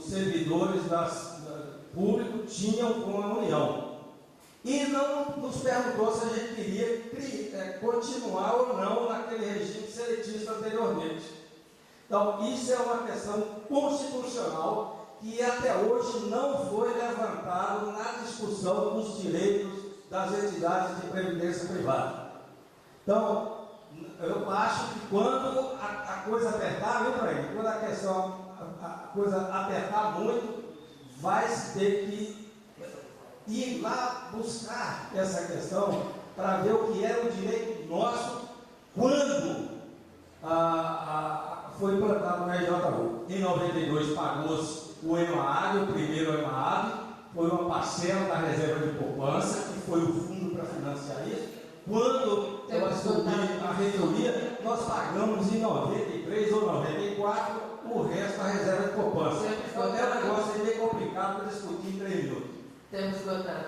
os servidores públicos tinham com a União. E não nos perguntou se a gente queria continuar ou não naquele regime seletista anteriormente. Então, isso é uma questão constitucional que até hoje não foi levantado na discussão dos direitos das entidades de previdência privada. Então, eu acho que quando a coisa apertar, quando a coisa apertar muito, vai se ter que ir lá buscar essa questão para ver o que era o direito nosso quando foi plantado no RJU. Em 92 pagou-se o EMAAD, o primeiro EMAAD, foi uma parcela da reserva de poupança, que foi o fundo para financiar isso. Quando eu assumi a reitoria, nós pagamos em 93 ou 94 o resto da reserva de poupança. Então é um negócio bem complicado para discutir em 3 minutos. Temos esgotado.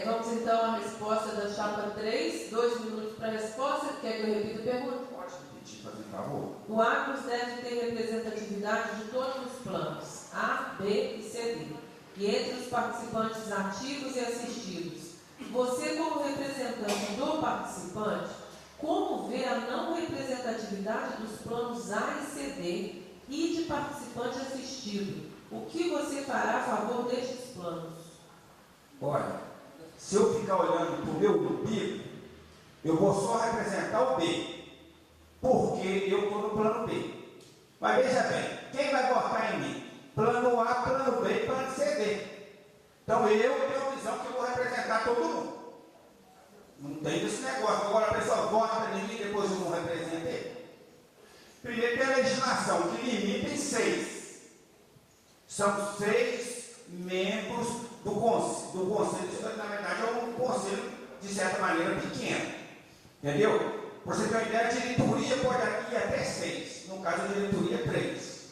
Vamos então à resposta da chapa 3, 2 minutos para a resposta. Quer que eu repita a pergunta? Pode repetir, por favor. O Agros deve ter representatividade de todos os planos, A, B e C, D, e entre os participantes ativos e assistidos. Você, como representante do participante, como vê a não representatividade dos planos A e C, D e de participante assistido? O que você fará a favor destes planos? Olha, se eu ficar olhando para o meu umbigo, eu vou só representar o B, porque eu estou no plano B. Mas veja bem, quem vai votar em mim? Plano A, plano B e plano C, D. Então eu tenho a visão que eu vou representar todo mundo. Não tem esse negócio. Agora a pessoa vota em mim e depois eu não represento ele. Primeiro tem a legislação que limita em 6. São 6 membros do conselho, na verdade é um conselho de certa maneira pequeno. Entendeu? Para você ter uma ideia, a diretoria pode ir até 6. No caso, a diretoria é 3.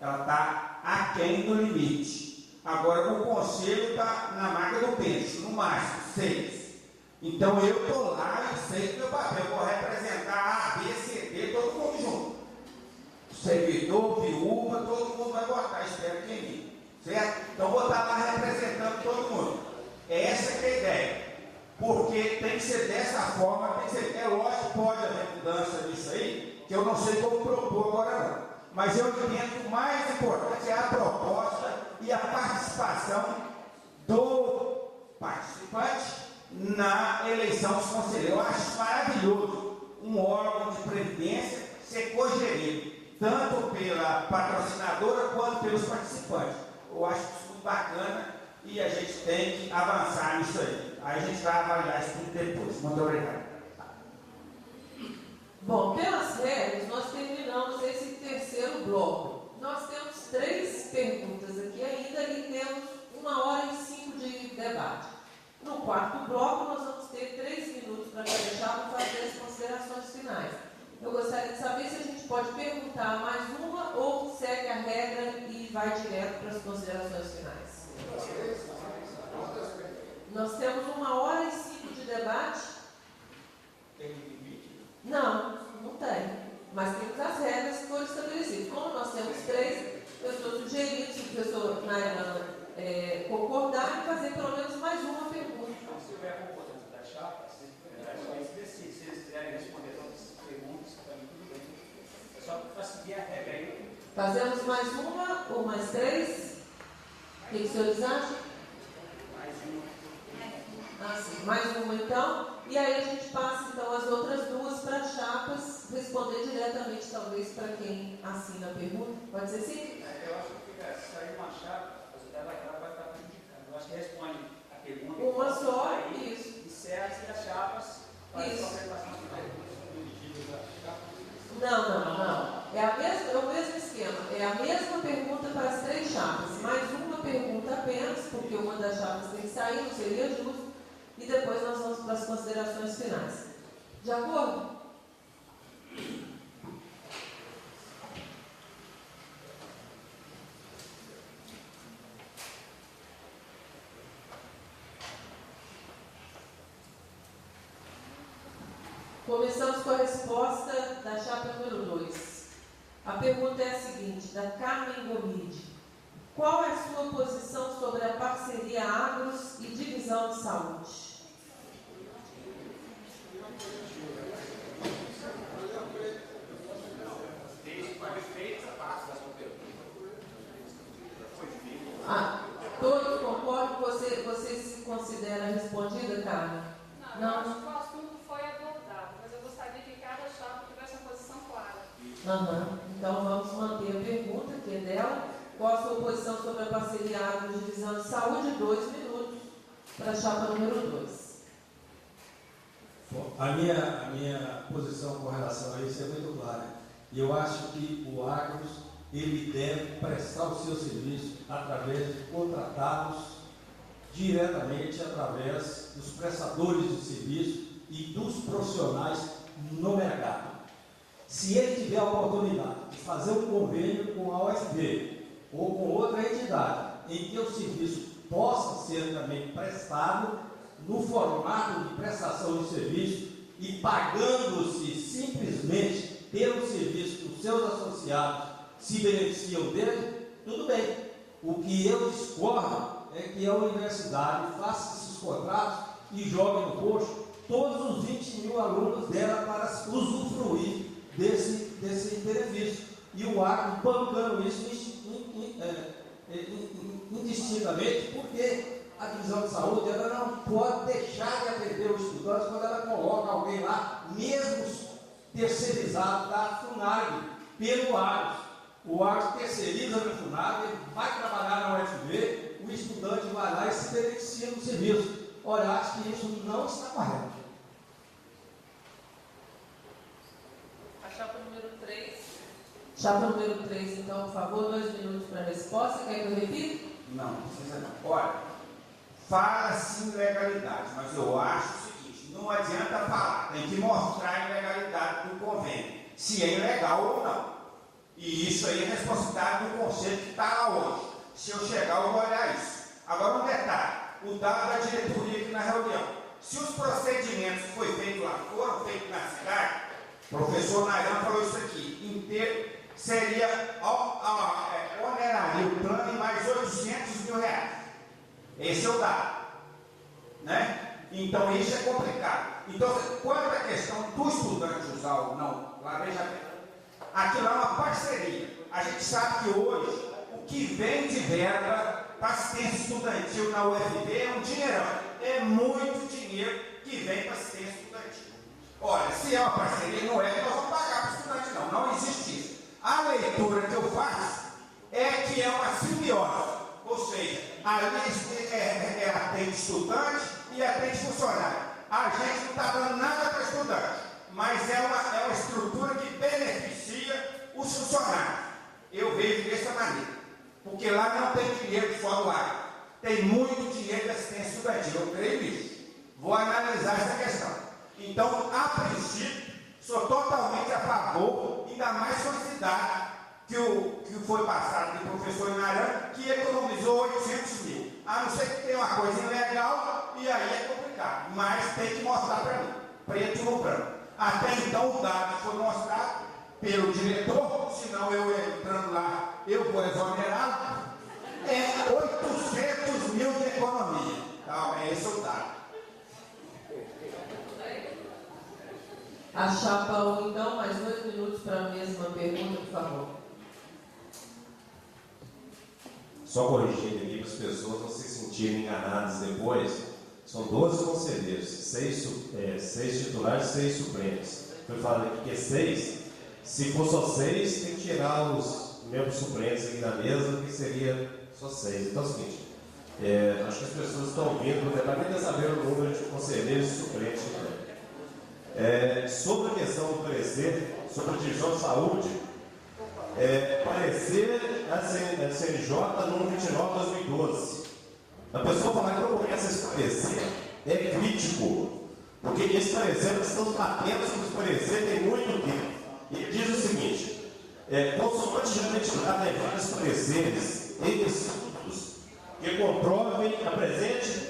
Ela está aquém do limite. Agora o conselho está na marca do peixe, no máximo 6. Então eu estou lá e sei do meu papel. Eu vou representar A, B, C, D, todo mundo junto. Servidor, viúva, todo mundo vai votar, espero que em mim. Certo? Então vou estar lá representando todo mundo. Essa que é a ideia. Porque tem que ser dessa forma, tem que ser. É lógico que pode haver mudança nisso aí, que eu não sei como propor agora não. Mas eu entendo que o mais importante é a proposta e a participação do participante na eleição dos conselheiros. Eu acho maravilhoso um órgão de previdência ser cogerido, tanto pela patrocinadora quanto pelos participantes. Eu acho isso muito bacana e a gente tem que avançar nisso aí. Aí a gente vai avaliar isso tudo depois. Muito obrigado. Bom, pelas regras, nós terminamos esse terceiro bloco. Nós temos 3 perguntas aqui ainda e temos 1h05 de debate. No quarto bloco, nós vamos ter 3 minutos para fechar para fazer as considerações finais. Eu gostaria de saber se a gente pode perguntar mais uma ou segue a regra e vai direto para as considerações finais. Nós temos 1h05 de debate. Tem limite? Não, não tem. Mas temos as regras que foram estabelecidas. Como nós temos 3, eu estou sugerindo, se o professor Nairana concordar, em fazer pelo menos mais uma pergunta. Se houver concordância da chapa, se eles quiserem responder todas as perguntas, para mim tudo bem. É só para seguir a regra aí. Fazemos mais uma ou mais 3? O que os senhores acham? Mais uma. Ah, sim. Mais uma então. E aí a gente passa então as outras 2 para as chapas responder diretamente, talvez, para quem assina a pergunta. Pode ser sim? Eu acho que se sair uma chapa, ela vai estar prejudicando. Eu acho que responde a pergunta. Uma só, aí, isso. Encerra-se as chapas, faz a Isso. apresentação final. Não. É o mesmo esquema. É a mesma pergunta para as 3 chapas. Mais uma pergunta apenas, porque uma das chapas tem que sair, não seria justo. E depois nós vamos para as considerações finais. De acordo? Começamos com a resposta da chapa número 2. A pergunta é a seguinte, da Carmen Gomide. Qual é a sua posição sobre a parceria Agros e divisão de saúde? Todos concordam? Você se considera respondida, Carla? Não, eu acho que o assunto foi abordado, mas eu gostaria que cada chapa tivesse uma posição clara. Então vamos manter a pergunta, que é dela. Qual a sua posição sobre a parceria Agros e divisão de saúde? 2 minutos para a chapa número 2. Bom, a minha posição com relação a isso é muito clara. E eu acho que o Agros, ele deve prestar o seu serviço através de contratados diretamente através dos prestadores de serviço e dos profissionais no mercado. Se ele tiver a oportunidade de fazer um convênio com a UFB ou com outra entidade em que o serviço possa ser também prestado no formato de prestação de serviço e pagando-se simplesmente pelo serviço que os seus associados se beneficiam dele, tudo bem. O que eu discordo é que a universidade faça esses contratos e jogue no coxo todos os 20 mil alunos dela para usufruir desse benefício. E o Agro bancando isso indistintamente, porque a divisão de saúde ela não pode deixar de atender os estudantes quando ela coloca alguém lá, mesmo terceirizado da FUNAG, pelo Agro. O Agro terceiriza na FUNAG, ele vai trabalhar na UFB, o estudante vai lá e se beneficia do serviço. Olha, acho que isso não está correto. A chapa número 3. Chapa número 3, então, por favor, 2 minutos para a resposta. Quer que eu repita? Não, precisa não. Olha, fala-se em legalidade, mas eu acho o seguinte, não adianta falar, tem que mostrar a ilegalidade do convênio, se é ilegal ou não. E isso aí é responsabilidade do conselho que está lá hoje. Se eu chegar, eu vou olhar isso. Agora um detalhe, o dado da diretoria aqui na reunião. Se os procedimentos que foram feitos lá foram feitos na cidade, o professor Nayan falou isso aqui, inteiro, seria oneraria o plano em mais 800 mil reais. Esse é o dado. Né? Então isso é complicado. Então, quanto à questão do estudante usar ou não, lá veja bem. Aquilo é uma parceria. A gente sabe que hoje o que vem de verba para assistência estudantil na UFB é um dinheirão. É muito dinheiro que vem para assistência estudantil. Olha, se é uma parceria, não é que nós vamos pagar para o estudante, não. Não existe isso. A leitura que eu faço é que é uma simbiose. Ou seja, ali atende estudante e atende funcionário. A gente não está dando nada para estudante, mas é uma estrutura que beneficia os funcionários. Eu vejo dessa maneira, porque lá não tem dinheiro só do Agro, tem muito dinheiro de assistência estudantil, eu creio nisso. Vou analisar essa questão. Então, a princípio, sou totalmente a favor, ainda mais com a cidade que foi passado pelo professor Inaran, que economizou 800 mil. A não ser que tenha uma coisa ilegal, e aí é complicado. Mas tem que mostrar para mim, preto no branco. Até então o dado foi mostrado pelo diretor, senão eu entrando lá, eu vou exonerado, é 800 mil de economia. Então, é esse o dado. A chapa 1, então, mais 2 minutos para a mesma pergunta, por favor. Só corrigindo aqui para as pessoas não se sentirem enganadas depois, são 12 conselheiros, 6 titulares, 6 suplentes. Foi falado aqui que é 6, se for só 6, tem que tirar os membros suplentes aqui da mesa, que seria só 6. Então é o seguinte, acho que as pessoas estão ouvindo, o debate é saber o número de conselheiros e suplentes. Sobre a questão do parecer, sobre a divisão de saúde, parecer a CNJ número 29/2012. A pessoa falar que não conhece esse parecer é crítico, porque esse parecer, nós estamos batendo sobre esse parecer tem muito tempo. E ele diz o seguinte: consoante já identificado em vários pareceres e estudos que comprovem o presente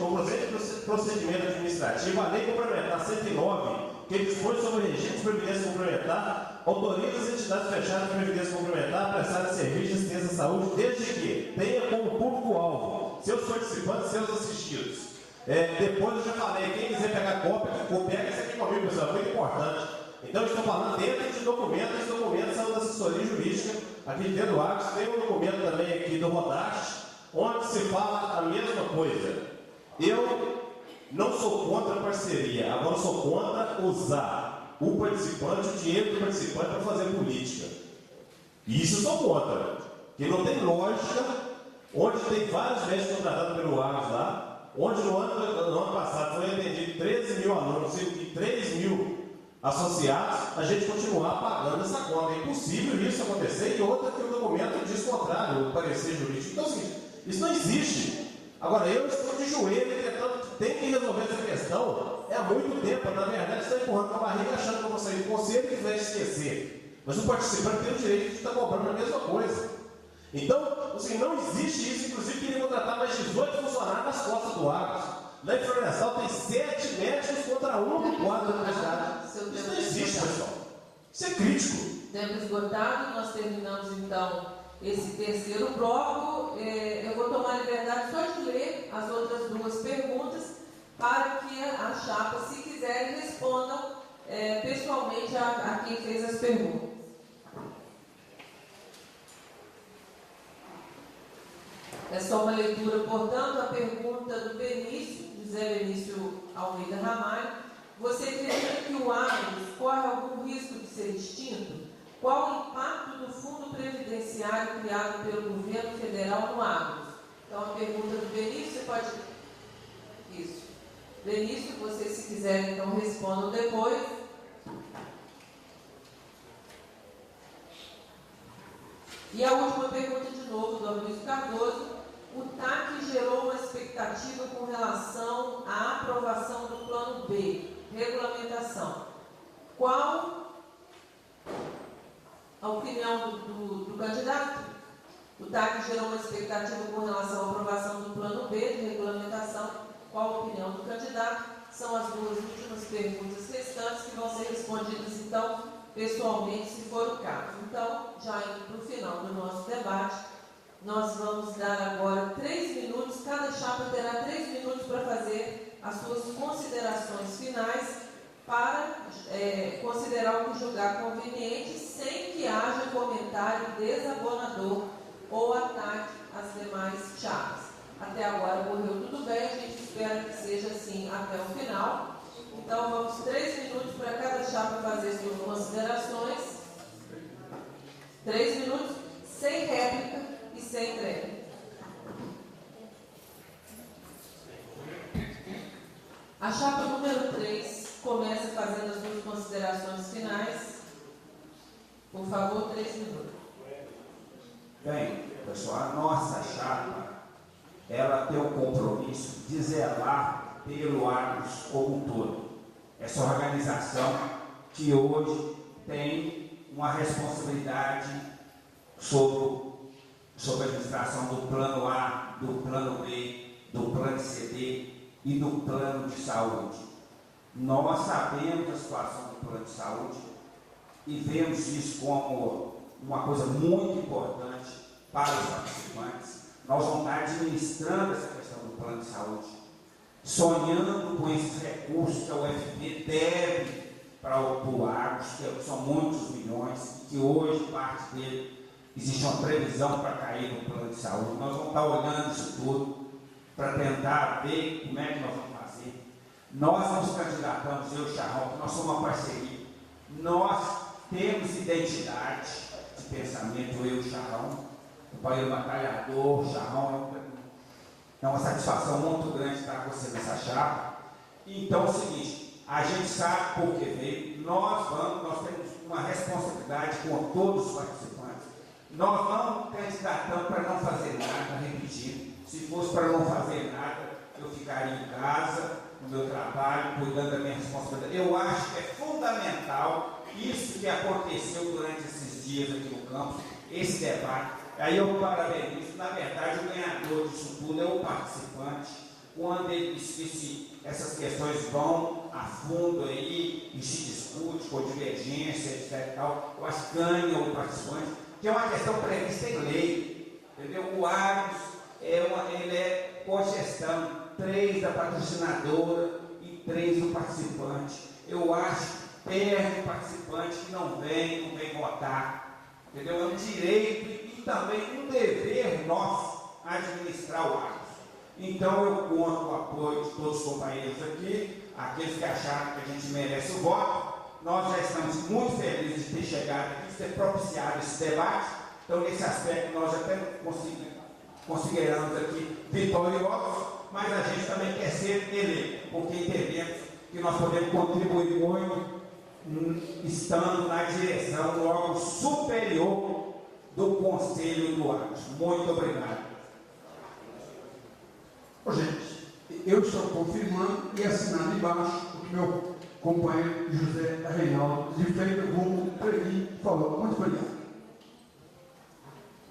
procedimento administrativo, a lei complementar 109 que dispõe sobre o regime de previdência complementar, autoriza as entidades fechadas de previdência complementar a prestar serviço de assistência à saúde, desde que tenha como público-alvo seus participantes e seus assistidos. Depois eu já falei, quem quiser pegar cópia, pega esse aqui comigo, pessoal, é muito importante. Então, eu estou falando dentro de documentos, os documentos são da assessoria jurídica, aqui dentro do Agros, tem um documento também aqui do Rodache, onde se fala a mesma coisa. Eu não sou contra a parceria, agora sou contra usar o participante, o dinheiro do participante para fazer política. Isso eu sou contra, porque não tem lógica, onde tem vários médicos contratados pelo Agros lá, onde no ano passado foi atendido 13 mil alunos e 3 mil associados, a gente continuar pagando essa conta. É impossível isso acontecer, e outra que o documento diz contrário, o parecer jurídico. Então, assim, isso não existe. Agora, eu estou de joelho, tentando, tem que resolver essa questão há muito tempo. Na verdade, está empurrando com a barriga, achando que eu vou sair do conselho e vai esquecer. Mas o participante tem o direito de estar cobrando a mesma coisa. Então, assim, não existe isso. Inclusive, queria contratar mais 18 funcionários nas costas do Agros. Lá em Florestal tem 7 médicos contra 1 do quadro da universidade. Isso não existe, pessoal. Isso é crítico. Tempo esgotado, nós terminamos então esse terceiro bloco. Eu vou tomar a liberdade só de ler as outras duas perguntas para que a chapa, se quiserem, respondam pessoalmente a quem fez as perguntas. É só uma leitura, portanto, a pergunta do Benício, José Benício Almeida Ramalho. Você acredita que o Agros corre algum risco de ser extinto? Qual o impacto do fundo previdenciário criado pelo governo federal no Agros? Então, a pergunta do Benício, você pode... Isso. Benício, vocês, se quiserem, então, respondam depois. E a última pergunta, de novo, do Aloysio Cardoso. O TAC gerou uma expectativa com relação à aprovação do plano B, regulamentação. Qual a opinião do candidato? O TAC gerou uma expectativa com relação à aprovação do plano B de regulamentação. Qual a opinião do candidato? São as duas últimas perguntas restantes que vão ser respondidas, então, pessoalmente, se for o caso. Então, já indo para o final do nosso debate, nós vamos dar agora 3 minutos, cada chapa terá 3 minutos para fazer as suas considerações finais, para considerar o que julgar conveniente, sem que haja comentário desabonador ou ataque às demais chapas. Até agora correu tudo bem, a gente espera que seja assim até o final. Então vamos 3 minutos para cada chapa fazer suas considerações. 3 minutos, sem réplica e sem entrega. A chapa número 3 começa fazendo as suas considerações finais. Por favor, 3 minutos. Bem, pessoal, a nossa chapa, ela tem o compromisso de zelar pelo Agros como um todo. Essa organização que hoje tem uma responsabilidade sobre a administração do plano A, do plano B, do plano CD e do plano de saúde. Nós sabemos a situação do plano de saúde e vemos isso como uma coisa muito importante para os participantes. Nós vamos estar administrando essa questão do plano de saúde, sonhando com esses recursos que a UFB deve para o Agros, que são muitos milhões, e que hoje parte dele existe uma previsão para cair no plano de saúde. Nós vamos estar olhando isso tudo para tentar ver como é que nós vamos fazer. Nós nos candidatamos, eu e o Charrão, que nós somos uma parceria. Nós temos identidade de pensamento, eu e o Charrão, o pai batalhador, o Charrão, é uma satisfação muito grande estar com você nessa chapa. Então é o seguinte, a gente sabe por que veio, nós temos uma responsabilidade com todos os participantes. Nós não candidatamos para não fazer nada, repetindo. Se fosse para não fazer nada, eu ficaria em casa, no meu trabalho, cuidando da minha responsabilidade. Eu acho que é fundamental isso que aconteceu durante esses dias aqui no campus, esse debate. Aí eu parabenizo, na verdade, o ganhador disso tudo é o participante, quando ele essas questões vão a fundo aí e se discute com divergência, etc. E tal. Eu acho que ganha o participante, que é uma questão prevista em lei. Entendeu? O Agros ele é cogestão, 3 da patrocinadora e 3 do participante. Eu acho que perde o participante que não vem votar. Entendeu? É um direito e também um dever nosso administrar o Agros. Então eu conto com o apoio de todos os companheiros aqui, aqueles que acharam que a gente merece o voto. Nós já estamos muito felizes de ter chegado aqui, de ter propiciado esse debate. Então, nesse aspecto, nós já até conseguiremos aqui vitoriosos, mas a gente também quer ser eleito, porque entendemos que nós podemos contribuir muito estando na direção do órgão superior do Conselho do Agros. Muito obrigado. Gente, eu estou confirmando e assinando embaixo o que meu companheiro José Reinaldo de Feira Gomes falou. Muito obrigado.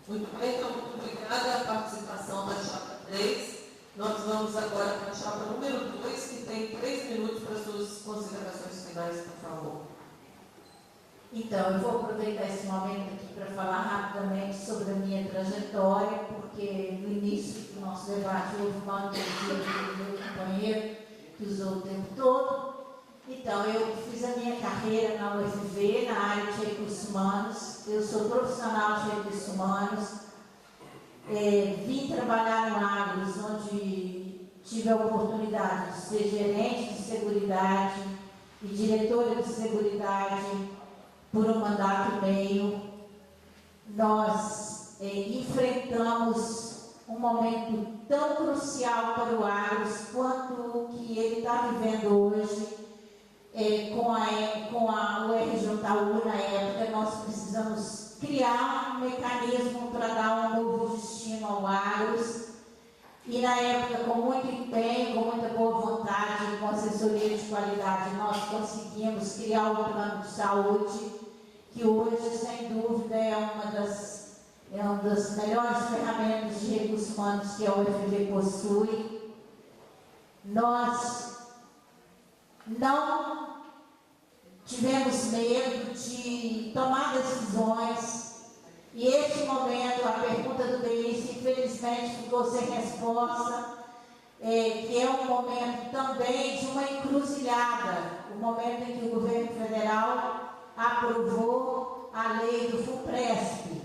Muito bem, então, muito obrigada a participação da chapa 3. Nós vamos agora para a chapa número 2, que tem 3 minutos para suas considerações finais, por favor. Então, eu vou aproveitar esse momento aqui para falar rapidamente sobre a minha trajetória, porque no início do nosso debate houve uma antesia do meu companheiro que usou o tempo todo. Então, eu fiz a minha carreira na UFV, na área de recursos humanos. Eu sou profissional de recursos humanos. Vim trabalhar no Agros, onde tive a oportunidade de ser gerente de seguridade e diretora de seguridade por um mandato e meio. Nós enfrentamos um momento tão crucial para o Agros quanto o que ele está vivendo hoje. Com a URJU na época, nós precisamos criar um mecanismo para dar um novo destino ao Agros. E na época, com muito empenho, com muita boa vontade, com assessoria de qualidade, nós conseguimos criar um plano de saúde, que hoje, sem dúvida, é uma das melhores ferramentas de recursos humanos que a UFV possui. Nós não tivemos medo de tomar decisões, e este momento, a pergunta do Benício, infelizmente ficou sem resposta, que é um momento também de uma encruzilhada, o momento em que o governo federal aprovou a lei do FUPRESP.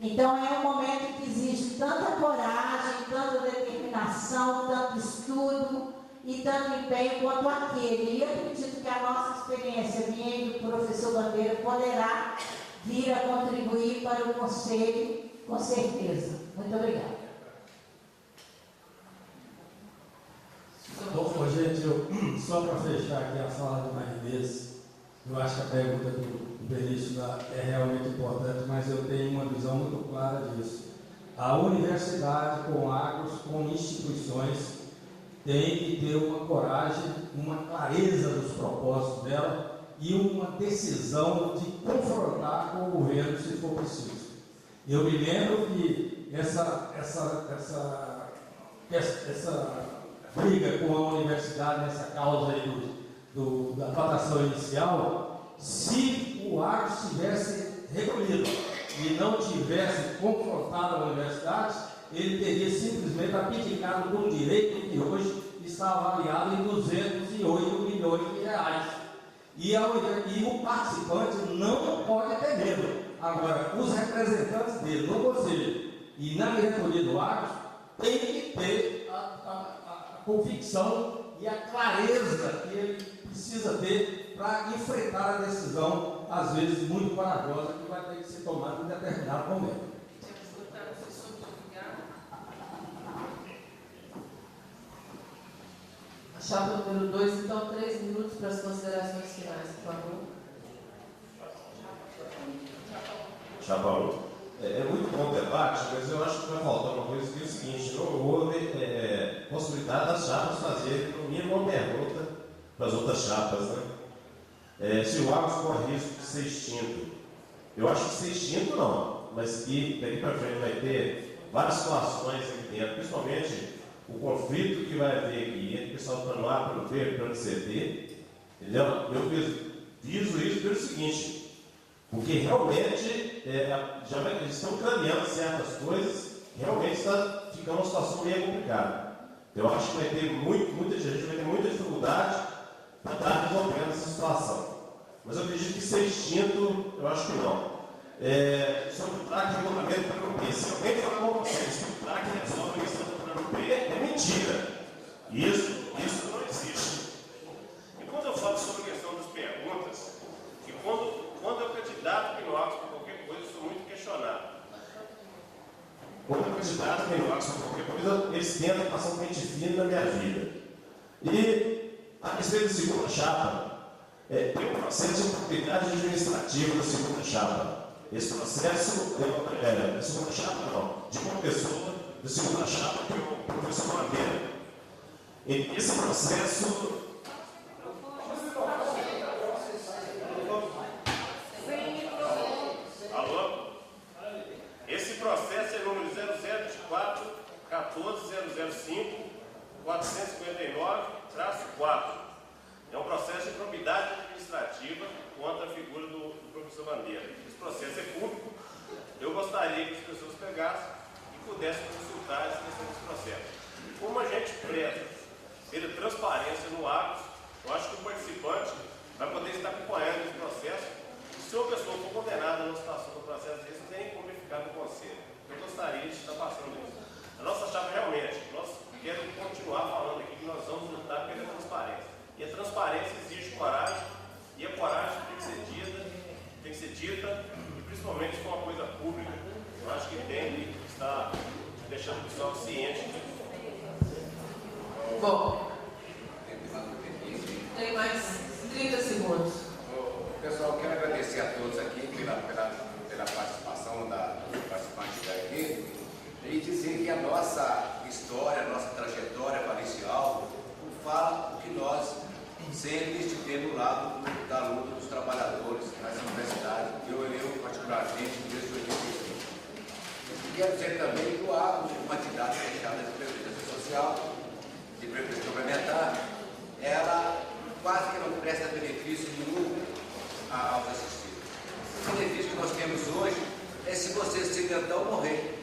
Então é um momento que exige tanta coragem, tanta determinação, tanto estudo e tanto empenho quanto aquele. E eu acredito que a nossa experiência, minha e do professor Bandeira, poderá vir a contribuir para o Conselho, com certeza. Muito obrigada. Bom, gente, só para fechar aqui a fala do Marinês, eu acho que a pergunta do Benício é realmente importante, mas eu tenho uma visão muito clara disso. A universidade, com Agros, com instituições, tem que ter uma coragem, uma clareza dos propósitos dela e uma decisão de confrontar com o governo, se for preciso. Eu me lembro que essa briga com a universidade nessa causa aí da votação inicial, se o Agros tivesse recolhido e não tivesse confrontado a universidade, ele teria simplesmente abdicado de um direito que hoje está avaliado em 208 milhões de reais. E o participante não pode ter medo. Agora, os representantes dele no Conselho e na diretoria do Agros têm que ter a convicção e a clareza que ele precisa ter para enfrentar a decisão, às vezes muito corajosa, que vai ter que ser tomada em determinado momento. A chapa número 2, então, 3 minutos para as considerações finais, por favor. Chapa 1. É muito bom o debate, mas eu acho que vai faltar uma coisa que é o seguinte: não houve possibilidade das chapas fazerem, no mínimo, uma pergunta para as outras chapas, né? Se o Agros corre risco de ser extinto. Eu acho que ser extinto não, mas que daqui para frente vai ter várias situações aqui dentro, principalmente o conflito que vai haver aqui entre o pessoal do plano A, plano B, plano CD, entendeu? Eu viso isso pelo seguinte, porque realmente eles estão caminhando certas coisas, realmente está ficando uma situação meio complicada. Eu acho que vai ter muita gente vai ter muita dificuldade para estar resolvendo essa situação. Mas eu acredito que ser extinto, eu acho que não. Sobre o TRAC, regulamento do plano B. Se alguém falar com vocês que o TRAC resolve a questão do plano B, é mentira. Isso não existe. E quando eu falo sobre a questão das perguntas, que quando eu candidato que no Acos para qualquer coisa, eu sou muito questionado. Quando eu candidato que no Acos para qualquer coisa, eles tentam passar um pente fino na minha vida. E a respeito da segunda chapa, tem um processo de improbidade administrativa da segunda chapa. Esse processo, da segunda chapa não, de uma pessoa da segunda chapa, que é o professor Bandeira. E esse processo. Alô? Esse processo é número 0024-14005-459-4. É um processo de improbidade administrativa contra a figura do professor Bandeira. Esse processo é público. Eu gostaria que as pessoas pegassem e pudessem consultar essa questão desse processo. Como a gente preza ter transparência no Acos, eu acho que o participante vai poder estar acompanhando esse processo. E se uma pessoa for condenada numa situação do processo desse, tem como ficar no conselho. Eu gostaria de estar passando isso. A nossa chapa realmente, nós queremos continuar falando aqui que nós vamos lutar pela transparência. E a transparência exige coragem, e a coragem tem que ser dita, e principalmente se for uma coisa pública. Eu acho que tem que estar deixando o pessoal ciente disso. Bom, tem mais 30 segundos. Pessoal, quero agradecer a todos aqui pela participação dos participantes daqui e dizer que a nossa história, a nossa trajetória paricial fala o que nós sempre estivemos do lado da luta dos trabalhadores nas universidades, eu particularmente, desde 85. E quero dizer também que o ato de uma entidade fechada de previdência social, de previdência complementar, ela quase que não presta benefício nenhum aos assistidos. O benefício que nós temos hoje é se você se acidentar ou morrer.